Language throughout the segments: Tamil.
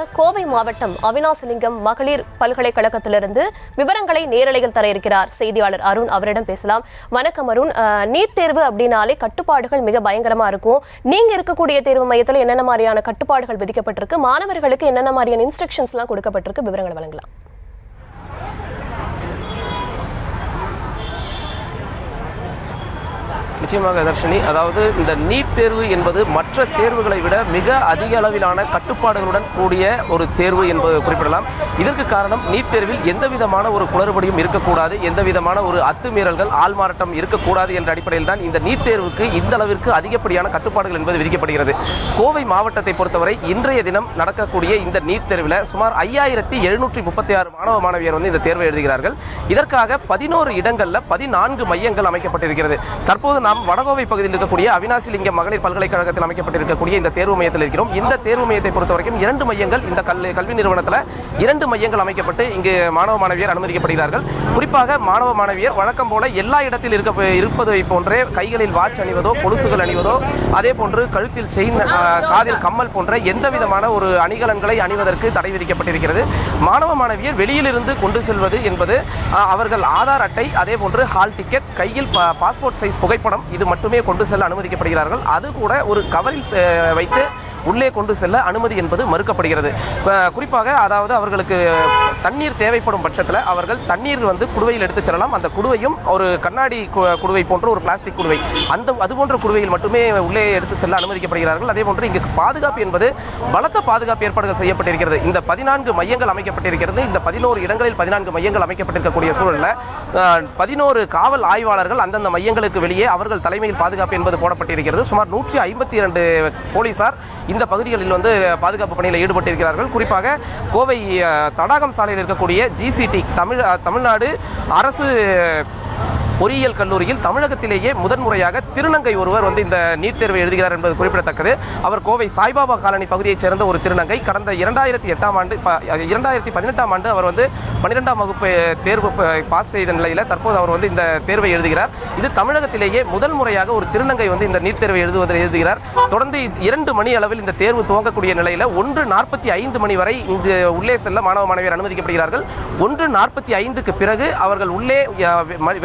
கோவை மாவட்டம் அவினாசிலிங்கம் மகளிர் பல்கலைக்கழகத்திலிருந்து விவரங்களை நேரலையில் தர இருக்கிறார் செய்தியாளர் அருண். அவரிடம் பேசலாம். வணக்கம் அருண். நீட் தேர்வு அப்படின்னாலே கட்டுப்பாடுகள் மிக பயங்கரமா இருக்கும். நீங்க இருக்கக்கூடிய தேர்வு மையத்தில் என்னென்ன மாதிரியான கட்டுப்பாடுகள் விதிக்கப்பட்டிருக்கு, மாணவர்களுக்கு என்னென்ன மாதிரியான இன்ஸ்ட்ரக்ஷன்ஸ் எல்லாம் கொடுக்கப்பட்டிருக்கு, விவரங்களை வழங்கலாம். நிச்சயமாக தர்ஷினி, அதாவது இந்த நீட் தேர்வு என்பது மற்ற தேர்வுகளை விட மிக அதிக அளவிலான கட்டுப்பாடுகளுடன் கூடிய ஒரு தேர்வு என்பது குறிப்பிடலாம். இதற்கு காரணம், நீட் தேர்வில் எந்த விதமான ஒரு குளறுபடியும் இருக்கக்கூடாது, எந்த விதமான ஒரு அத்துமீறல்கள் ஆள்மாறாட்டம் இருக்கக்கூடாது என்ற அடிப்படையில் தான் இந்த நீட் தேர்வுக்கு இந்த அளவிற்கு அதிகப்படியான கட்டுப்பாடுகள் என்பது விதிக்கப்படுகிறது. கோவை மாவட்டத்தை பொறுத்தவரை இன்றைய தினம் நடக்கக்கூடிய இந்த நீட் தேர்வில் சுமார் 5736 மாணவ மாணவியர் இந்த தேர்வை எழுதுகிறார்கள். இதற்காக 11 இடங்களில் 14 மையங்கள் அமைக்கப்பட்டிருக்கிறது. தற்போது நாம் வடகோவை பகுதியில் இருக்கக்கூடிய அவினாசிலிங்கம் மகளிர் பல்கலைக்கழகத்தில் அமைக்கப்பட்டிருக்கக்கூடிய இந்த தேர்வு மையத்தில் இருக்கிறோம். இந்த தேர்வு மையத்தை பொறுத்தவரைக்கும் 2 மையங்கள், இந்த கல்வி நிறுவனத்தில் 2 மையங்கள் அமைக்கப்பட்டு இங்கு மாணவ மாணவியர் அனுமதிக்கப்படுகிறார்கள். குறிப்பாக மாணவ மாணவியர் வழக்கம் போல எல்லா இடத்தில் இருப்பதை போன்றே கைகளில் வாட்ச் அணிவதோ, கொலுசுகள் அணிவதோ, அதே போன்று கழுத்தில் செயின், காதில் கம்மல் போன்ற எந்த விதமான ஒரு அணிகலன்களை அணிவதற்கு தடை விதிக்கப்பட்டிருக்கிறது. மாணவ மாணவியர் வெளியிலிருந்து கொண்டு செல்வது என்பது அவர்கள் ஆதார் அட்டை, அதே போன்று ஹால் டிக்கெட், கையில் பாஸ்போர்ட் சைஸ் புகைப்படம், இது மட்டுமே கொண்டு செல்ல அனுமதிக்கப்படுகிறார்கள். அது கூட ஒரு கவரில் வைத்து உள்ளே கொண்டு செல்ல அனுமதி என்பது மறுக்கப்படுகிறது. குறிப்பாக அதாவது அவர்களுக்கு தண்ணீர் தேவைப்படும் பட்சத்தில் அவர்கள் தண்ணீர் குடுவையில் எடுத்துச் செல்லலாம். அந்த குடுவையும் ஒரு கண்ணாடி குடுவை போன்ற ஒரு பிளாஸ்டிக் குடுவை, அது போன்ற குடுவையில் மட்டுமே உள்ளே எடுத்து செல்ல அனுமதிக்கப்படுகிறார்கள். அதே போன்று இங்கு பாதுகாப்பு என்பது பலத்த பாதுகாப்பு ஏற்பாடுகள் செய்யப்பட்டிருக்கிறது. இந்த 14 மையங்கள் அமைக்கப்பட்டிருக்கிறது. இந்த 11 இடங்களில் 14 மையங்கள் அமைக்கப்பட்டிருக்கக்கூடிய சூழலில் 11 காவல் ஆய்வாளர்கள் அந்தந்த மையங்களுக்கு வெளியே அவர்கள் தலைமையில் பாதுகாப்பு என்பது போடப்பட்டிருக்கிறது. சுமார் 152 போலீசார் இந்த பகுதிகளில் பாதுகாப்பு பணியில் ஈடுபட்டிருக்கிறார்கள். குறிப்பாக கோவை தடாகம் சாலையில் இருக்கக்கூடிய GCT தமிழ்நாடு அரசு பொறியியல் கல்லூரியில் தமிழகத்திலேயே முதன்முறையாக திருநங்கை ஒருவர் இந்த நீட் தேர்வை எழுதுகிறார் என்பது குறிப்பிடத்தக்கது. அவர் கோவை சாய்பாபா காலனி பகுதியைச் சேர்ந்த ஒரு திருநங்கை. கடந்த 2018ஆம் ஆண்டு அவர் 12ஆம் வகுப்பு தேர்வு பாஸ் செய்த நிலையில் தற்போது அவர் இந்த தேர்வை எழுதுகிறார். இது தமிழகத்திலேயே முதல் முறையாக ஒரு திருநங்கை இந்த நீட் தேர்வை எழுதுகிறார். தொடர்ந்து 2 மணி அளவில் இந்த தேர்வு துவங்கக்கூடிய நிலையில் 1:45 மணி வரை இங்கு உள்ளே செல்ல மாணவ மாணவியர் அனுமதிக்கப்படுகிறார்கள். 1:45க்கு பிறகு அவர்கள் உள்ளே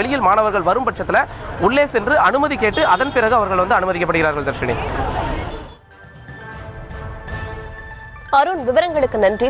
வெளியில் மாணவர்கள் வரும் பட்சத்தில் உள்ளே சென்று அனுமதி கேட்டு அதன் பிறகு அவர்கள் அனுமதிக்கப்படுகிறார்கள். தர்ஷினி, அருண், விவரங்களுக்கு நன்றி.